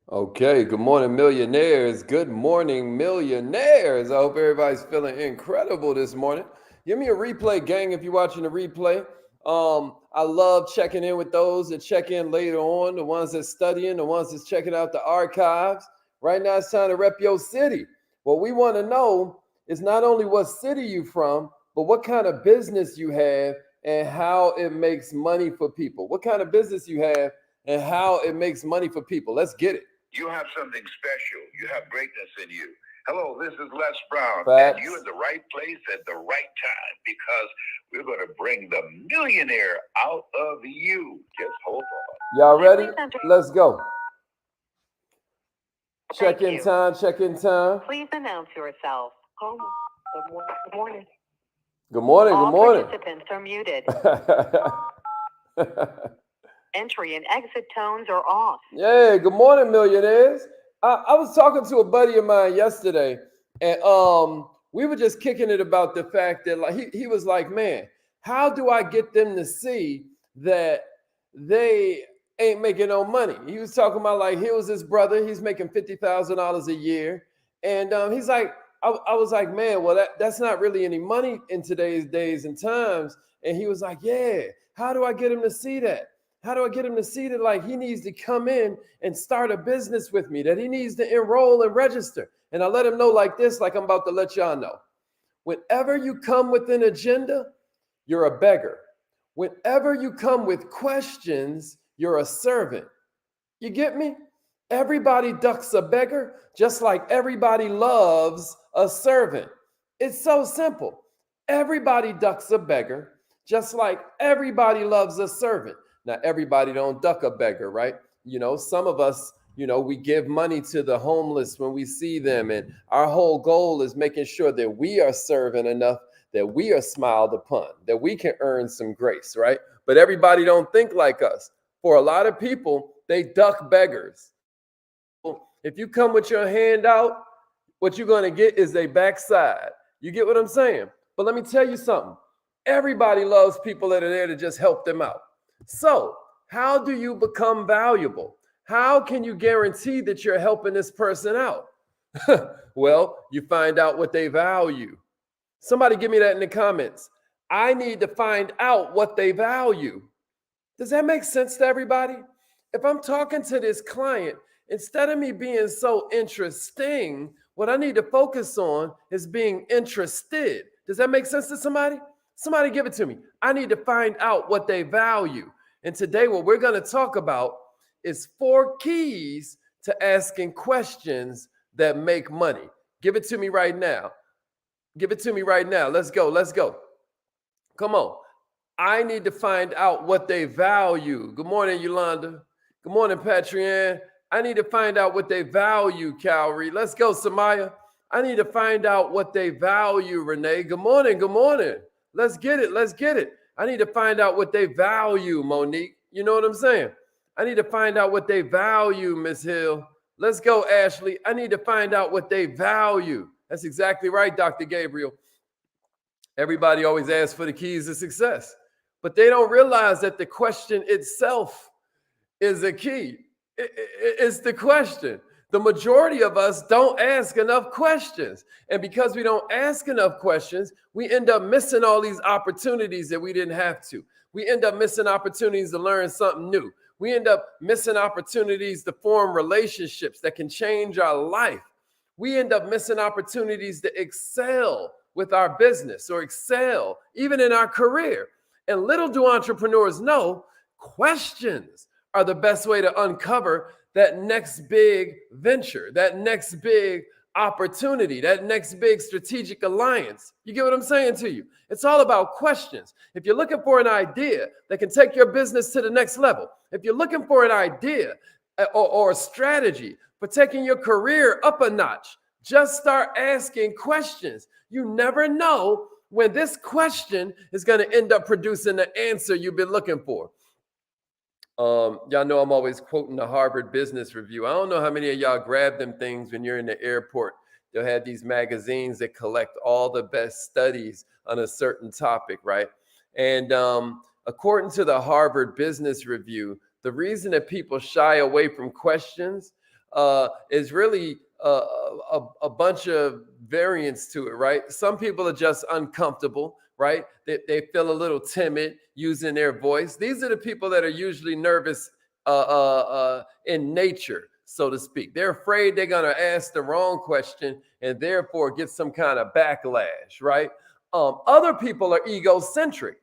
Okay, good morning, millionaires. Good morning, millionaires. I hope everybody's feeling incredible this morning. Give me a replay, gang, if you're watching the replay. I love checking in with those that check in later on, the ones that's studying, the ones that's checking out the archives. Right now, it's time to rep your city. What we want to know is not only what city you from, but what kind of business you have and how it makes money for people. What kind of business you have and how it makes money for people. Let's get it. You have something special. You have greatness in you. Hello, this is Les Brown, Facts. and you're in the right place at the right time because we're going to bring the millionaire out of you. Just hold on. Y'all ready? Let's go. Check in time, check in time. Please announce yourself. Oh, good morning. Good morning, good morning. All participants are muted. Entry and exit tones are off. Yeah, good morning, millionaires. I was talking to a buddy of mine yesterday, and we were just kicking it about the fact that like he was like, man, how do I get them to see that they ain't making no money? He was talking about like here was his brother, he's making $50,000 a year, and he's like, I was like, man, well that's not really any money in today's days and times, and he was like, yeah, how do I get him to see that? How do I get him to see that like he needs to come in and start a business with me, that he needs to enroll and register? And I let him know like this, like I'm about to let y'all know. Whenever you come with an agenda, you're a beggar. Whenever you come with questions, you're a servant. You get me? Everybody ducks a beggar, just like everybody loves a servant. It's so simple. Everybody ducks a beggar, just like everybody loves a servant. Now, everybody don't duck a beggar, right? You know, some of us, we give money to the homeless when we see them. And our whole goal is making sure that we are serving enough, that we are smiled upon, that we can earn some grace, right? But everybody don't think like us. For a lot of people, they duck beggars. If you come with your hand out, what you're going to get is a backside. You get what I'm saying? But let me tell you something. Everybody loves people that are there to just help them out. So, how do you become valuable? How can you guarantee that you're helping this person out? Well, you find out what they value. Somebody give me that in the comments. I need to find out what they value. Does that make sense to everybody? If I'm talking to this client, instead of me being so interesting, what I need to focus on is being interested. Does that make sense to somebody? Somebody give it to me. I need to find out what they value. And today, what we're going to talk about is 4 keys to asking questions that make money. Give it to me right now. Give it to me right now. Let's go. Let's go. Come on. I need to find out what they value. Good morning, Yolanda. Good morning, Patrienne. I need to find out what they value, Calorie. Let's go, Samaya. I need to find out what they value, Renee. Good morning. Good morning. Let's get it. Let's get it. I need to find out what they value, Monique. You know what I'm saying? I need to find out what they value, Miss Hill. Let's go, Ashley. I need to find out what they value. That's exactly right, Dr. Gabriel. Everybody always asks for the keys to success, but they don't realize that the question itself is a key. It's the question. The majority of us don't ask enough questions. And because we don't ask enough questions, we end up missing all these opportunities that we didn't have to. We end up missing opportunities to learn something new. We end up missing opportunities to form relationships that can change our life. We end up missing opportunities to excel with our business or excel even in our career. And little do entrepreneurs know, questions are the best way to uncover that next big venture, that next big opportunity, that next big strategic alliance. You get what I'm saying to you? It's all about questions. If you're looking for an idea that can take your business to the next level, if you're looking for an idea or a strategy for taking your career up a notch, just start asking questions. You never know when this question is going to end up producing the answer you've been looking for. Y'all know I'm always quoting the Harvard Business Review. I don't know how many of y'all grab them things when you're in the airport. They'll have these magazines that collect all the best studies on a certain topic, right? And according to the Harvard Business Review, the reason that people shy away from questions is really a bunch of variants to it, right? Some people are just uncomfortable, right? They feel a little timid using their voice. These are the people that are usually nervous in nature, so to speak. They're afraid they're going to ask the wrong question and therefore get some kind of backlash, right? Other people are egocentric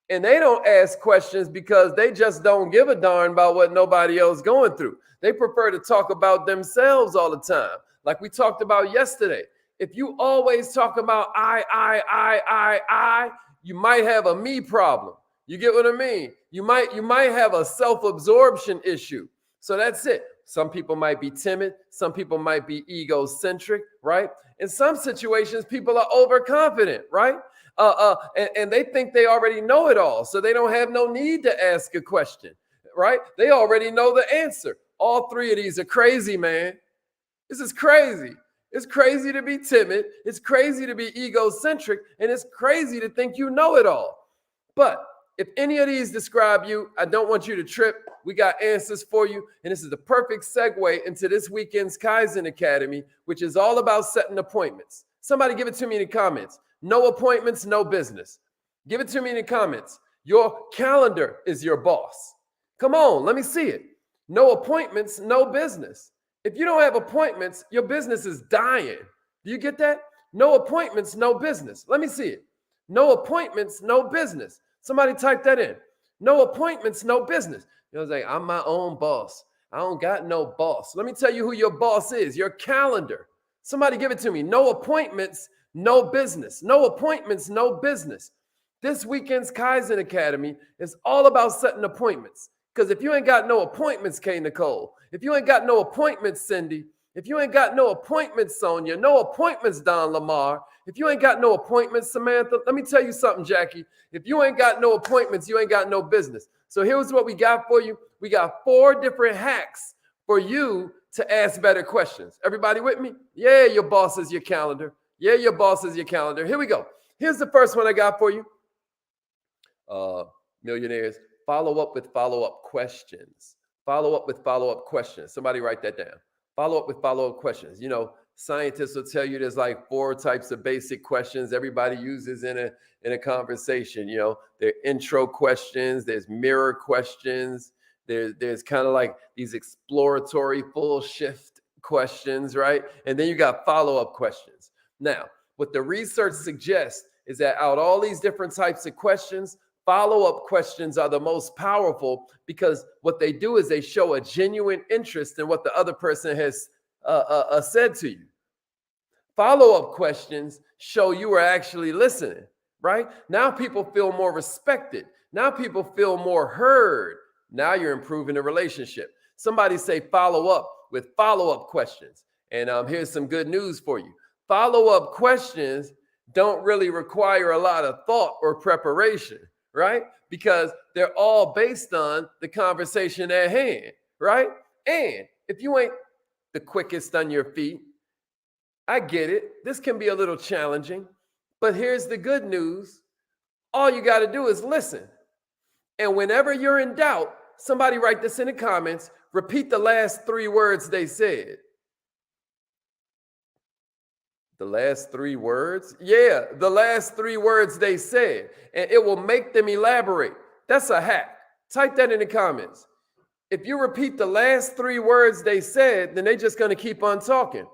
and they don't ask questions because they just don't give a darn about what nobody else is going through. They prefer to talk about themselves all the time, like we talked about yesterday. If you always talk about I, you might have a me problem. You get what I mean? You might have a self-absorption issue. So that's it. Some people might be timid. Some people might be egocentric, right? In some situations, people are overconfident, right? And they think they already know it all, so they don't have no need to ask a question, right? They already know the answer. All three of these are crazy, man. This is crazy. It's crazy to be timid. It's crazy to be egocentric, and it's crazy to think you know it all. But if any of these describe you, I don't want you to trip. We got answers for you. And this is the perfect segue into this weekend's Kaizen Academy, which is all about setting appointments. Somebody give it to me in the comments. No appointments, no business. Give it to me in the comments. Your calendar is your boss. Come on, let me see it. No appointments, no business. If you don't have appointments, your business is dying. Do you get that? No appointments, no business. Let me see it. No appointments, no business. Somebody type that in. No appointments, no business. You know, it's like, I'm my own boss. I don't got no boss. Let me tell you who your boss is, your calendar. Somebody give it to me. No appointments, no business. No appointments, no business. This weekend's Kaizen Academy is all about setting appointments. Because if you ain't got no appointments, K. Nicole, if you ain't got no appointments, Cindy, if you ain't got no appointments, Sonia, no appointments, Don Lamar, if you ain't got no appointments, Samantha, let me tell you something, Jackie. If you ain't got no appointments, you ain't got no business. So here's what we got for you. We got 4 different hacks for you to ask better questions. Everybody with me? Yeah, your boss is your calendar. Yeah, your boss is your calendar. Here we go. Here's the first one I got for you. Millionaires, follow up with follow-up questions. Follow up with follow-up questions. Somebody write that down. Follow up with follow-up questions. You know, scientists will tell you there's like 4 types of basic questions everybody uses in a conversation. You know, there are intro questions, there's mirror questions, there's kind of like these exploratory full shift questions, right? And then you got follow-up questions. Now, what the research suggests is that out of all these different types of questions, follow-up questions are the most powerful because what they do is they show a genuine interest in what the other person has said to you. Follow-up questions show you are actually listening, right? Now people feel more respected. Now people feel more heard. Now you're improving the relationship. Somebody say follow up with follow-up questions. And here's some good news for you. Follow-up questions don't really require a lot of thought or preparation, right? Because they're all based on the conversation at hand, right? And if you ain't the quickest on your feet, I get it. This can be a little challenging, but here's the good news. All you got to do is listen. And whenever you're in doubt, somebody write this in the comments, repeat the last 3 words they said. The last 3 words? Yeah, the last 3 words they said. And it will make them elaborate. That's a hack. Type that in the comments. If you repeat the last 3 words they said, then they're just going to keep on talking.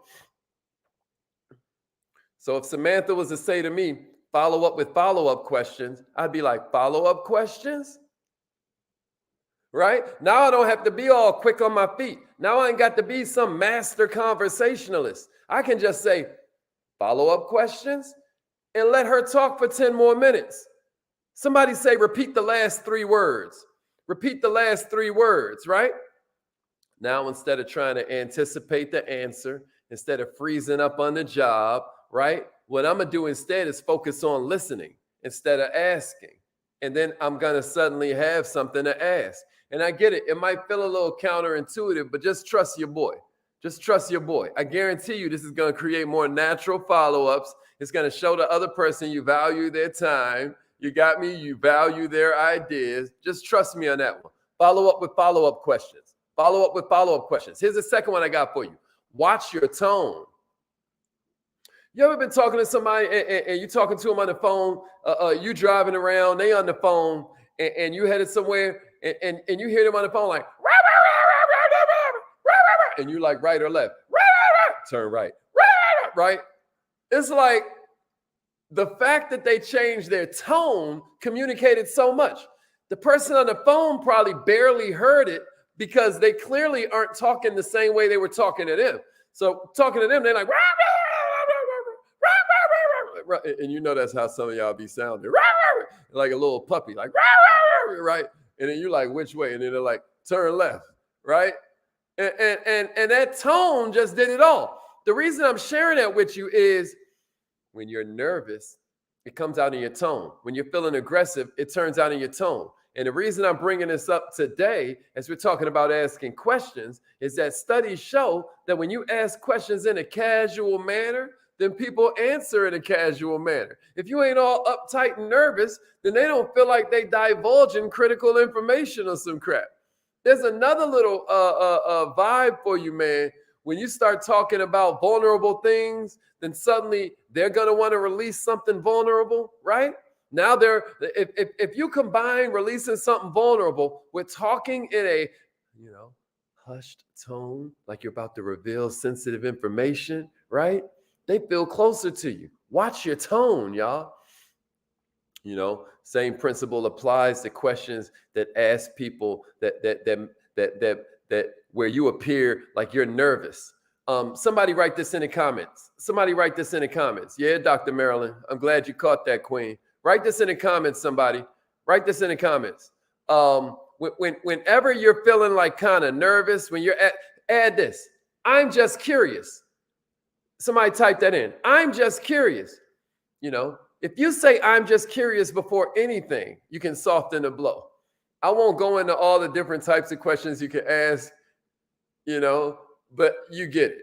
So if Samantha was to say to me, follow up with follow-up questions, I'd be like, follow-up questions? Right? Now I don't have to be all quick on my feet. Now I ain't got to be some master conversationalist. I can just say, follow-up questions, and let her talk for 10 more minutes. Somebody say, repeat the last 3 words. Repeat the last 3 words, right? Now, instead of trying to anticipate the answer, instead of freezing up on the job, right? What I'm going to do instead is focus on listening instead of asking. And then I'm going to suddenly have something to ask. And I get it. It might feel a little counterintuitive, but just trust your boy. Just trust your boy. I guarantee you this is going to create more natural follow-ups. It's going to show the other person you value their time. You got me? You value their ideas. Just trust me on that one. Follow up with follow-up questions. Follow up with follow-up questions. Here's the second one I got for you. Watch your tone. You ever been talking to somebody and you talking to them on the phone, you driving around, they on the phone, and you headed somewhere, and you hear them on the phone like, and you like right or left, turn right, right? It's like the fact that they changed their tone communicated so much. The person on the phone probably barely heard it because they clearly aren't talking the same way they were talking to them. So talking to them, they're like, and you know that's how some of y'all be sounding, like a little puppy, like, right? And then you're like, which way? And then they're like, turn left, right? And that tone just did it all. The reason I'm sharing that with you is when you're nervous, it comes out in your tone. When you're feeling aggressive, it turns out in your tone. And the reason I'm bringing this up today, as we're talking about asking questions, is that studies show that when you ask questions in a casual manner, then people answer in a casual manner. If you ain't all uptight and nervous, then they don't feel like they divulging critical information or some crap. There's another little vibe for you, man. When you start talking about vulnerable things, then suddenly they're going to want to release something vulnerable, right? Now if you combine releasing something vulnerable with talking in a, hushed tone, like you're about to reveal sensitive information, right? They feel closer to you. Watch your tone, y'all. Same principle applies to questions that ask people that where you appear like you're nervous. Somebody write this in the comments. Yeah, Dr. Marilyn, I'm glad you caught that, Queen. Write this in the comments, somebody. Write this in the comments. Whenever you're feeling like kind of nervous, when you're add this. I'm just curious. Somebody type that in. I'm just curious. If you say I'm just curious before anything, you can soften the blow. I won't go into all the different types of questions you can ask, but you get it.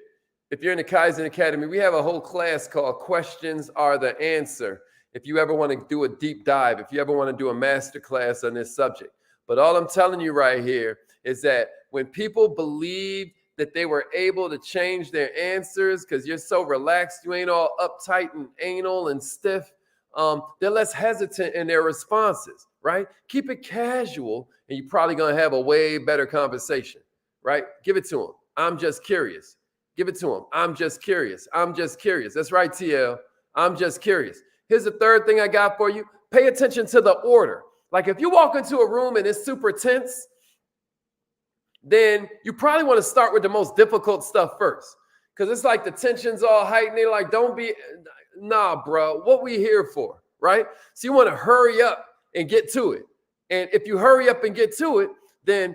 If you're in the Kaizen Academy, we have a whole class called Questions Are the Answer. If you ever want to do a deep dive, if you ever want to do a master class on this subject. But all I'm telling you right here is that when people believe that they were able to change their answers because you're so relaxed, you ain't all uptight and anal and stiff, they're less hesitant in their responses, right? Keep it casual and you're probably going to have a way better conversation, right? Give it to them. I'm just curious. Give it to them. I'm just curious. That's right, TL. I'm just curious. Here's the third thing I got for you. Pay attention to the order. Like if you walk into a room and it's super tense, then you probably want to start with the most difficult stuff first. Because it's like the tension's all heightened. Like, nah, bro, what we here for, right? So you want to hurry up and get to it. And if you hurry up and get to it, then,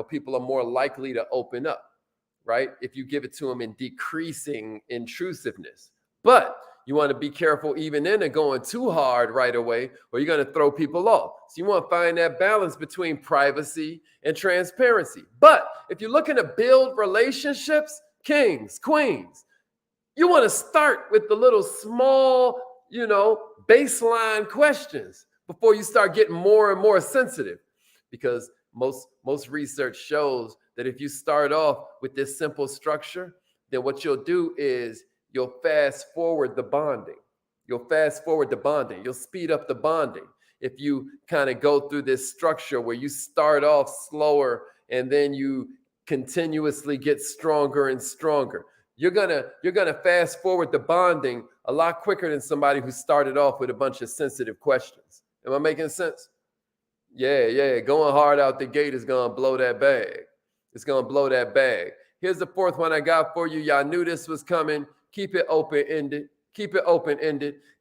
people are more likely to open up, right? If you give it to them in decreasing intrusiveness. But you want to be careful even then of going too hard right away, or you're going to throw people off. So you want to find that balance between privacy and transparency. But if you're looking to build relationships, kings, queens, you want to start with the little small, baseline questions before you start getting more and more sensitive. Because most research shows that if you start off with this simple structure, then what you'll do is you'll fast forward the bonding. You'll speed up the bonding. If you kind of go through this structure where you start off slower and then you continuously get stronger and stronger, you're gonna fast forward the bonding a lot quicker than somebody who started off with a bunch of sensitive questions. Am I making sense? Yeah. Going hard out the gate is gonna blow that bag. It's gonna blow that bag. Here's the fourth one I got for you. Y'all knew this was coming. Keep it open-ended.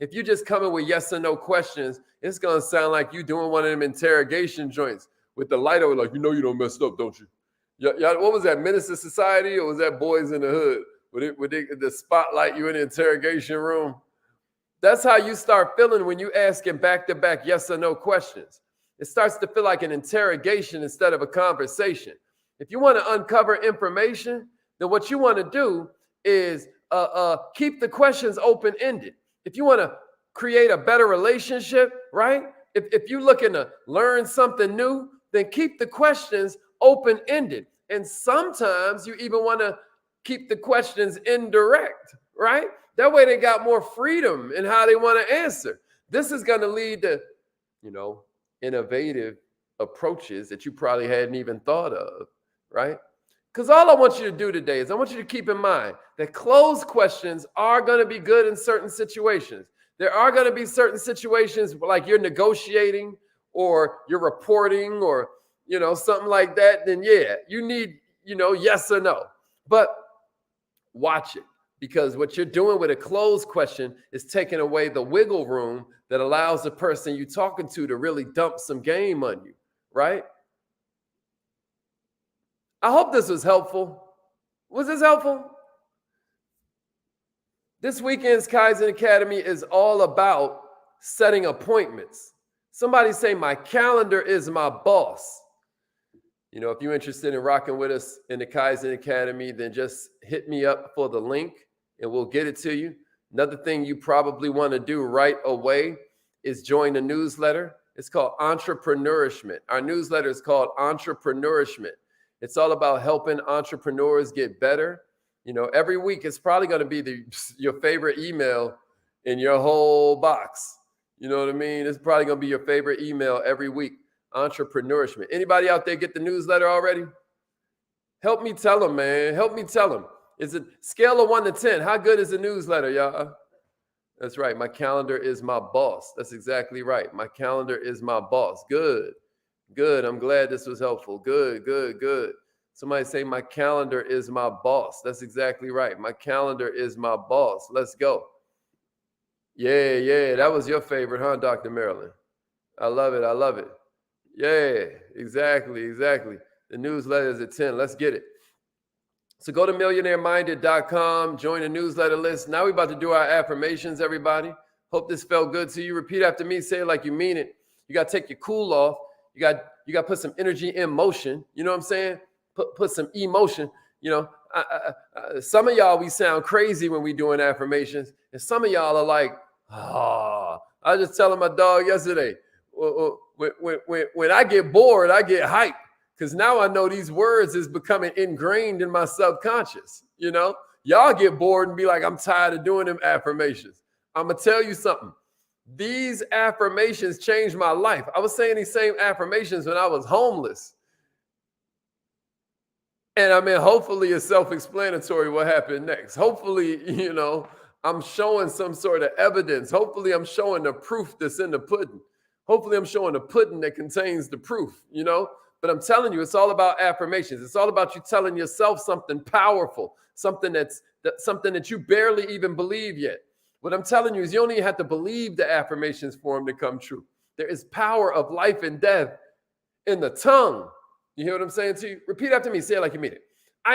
If you just come in with yes or no questions, it's going to sound like you doing one of them interrogation joints with the light over, like, you don't mess up, don't you? Y'all, what was that, Minister Society, or was that Boys in the Hood? Would the spotlight you in the interrogation room? That's how you start feeling when you asking back-to-back yes or no questions. It starts to feel like an interrogation instead of a conversation. If you want to uncover information, then what you want to do is keep the questions open-ended. If you want to create a better relationship, right? If you're looking to learn something new, then keep the questions open-ended. And sometimes you even want to keep the questions indirect, right? That way they got more freedom in how they want to answer. This is going to lead to, innovative approaches that you probably hadn't even thought of, right? Because all I want you to do today is I want you to keep in mind that closed questions are going to be good in certain situations. There are going to be certain situations like you're negotiating or you're reporting or, something like that. Then, yeah, you need, yes or no. But watch it, because what you're doing with a closed question is taking away the wiggle room that allows the person you're talking to really dump some game on you, right? I hope this was helpful. Was this helpful? This weekend's Kaizen Academy is all about setting appointments. Somebody say, my calendar is my boss. If you're interested in rocking with us in the Kaizen Academy, then just hit me up for the link and we'll get it to you. Another thing you probably want to do right away is join the newsletter. It's called Entrepreneurishment. Our newsletter is called Entrepreneurishment. It's all about helping entrepreneurs get better. Every week it's probably going to be your favorite email in your whole box. You know what I mean? It's probably going to be your favorite email every week. Entrepreneurishment. Anybody out there get the newsletter already? Help me tell them, man. Help me tell them. Is it scale of 1 to 10? How good is the newsletter, y'all? That's right. My calendar is my boss. That's exactly right. My calendar is my boss. Good. Good. I'm glad this was helpful. Good, good, good. Somebody say my calendar is my boss. That's exactly right. My calendar is my boss. Let's go. Yeah. That was your favorite, huh, Dr. Marilyn? I love it. I love it. Yeah, exactly. The newsletter is at 10. Let's get it. So go to millionaireminded.com, join the newsletter list. Now we're about to do our affirmations, everybody. Hope this felt good to you. Repeat after me. Say it like you mean it. You got to take your cool off. You got to put some energy in motion. You know what I'm saying? Put some emotion. Some of y'all, we sound crazy when we doing affirmations. And some of y'all are like, I was just telling my dog yesterday, when I get bored, I get hyped. Because now I know these words is becoming ingrained in my subconscious. Y'all get bored and be like, I'm tired of doing them affirmations. I'm going to tell you something. These affirmations changed my life. I was saying these same affirmations when I was homeless. And hopefully it's self-explanatory what happened next. Hopefully, I'm showing some sort of evidence. Hopefully I'm showing the proof that's in the pudding. Hopefully I'm showing the pudding that contains the proof, But I'm telling you, it's all about affirmations. It's all about you telling yourself something powerful, something that you barely even believe yet. What I'm telling you is you don't even have to believe the affirmations for them to come true. There is power of life and death in the tongue. You hear what I'm saying to you? Repeat after me. Say it like you mean it.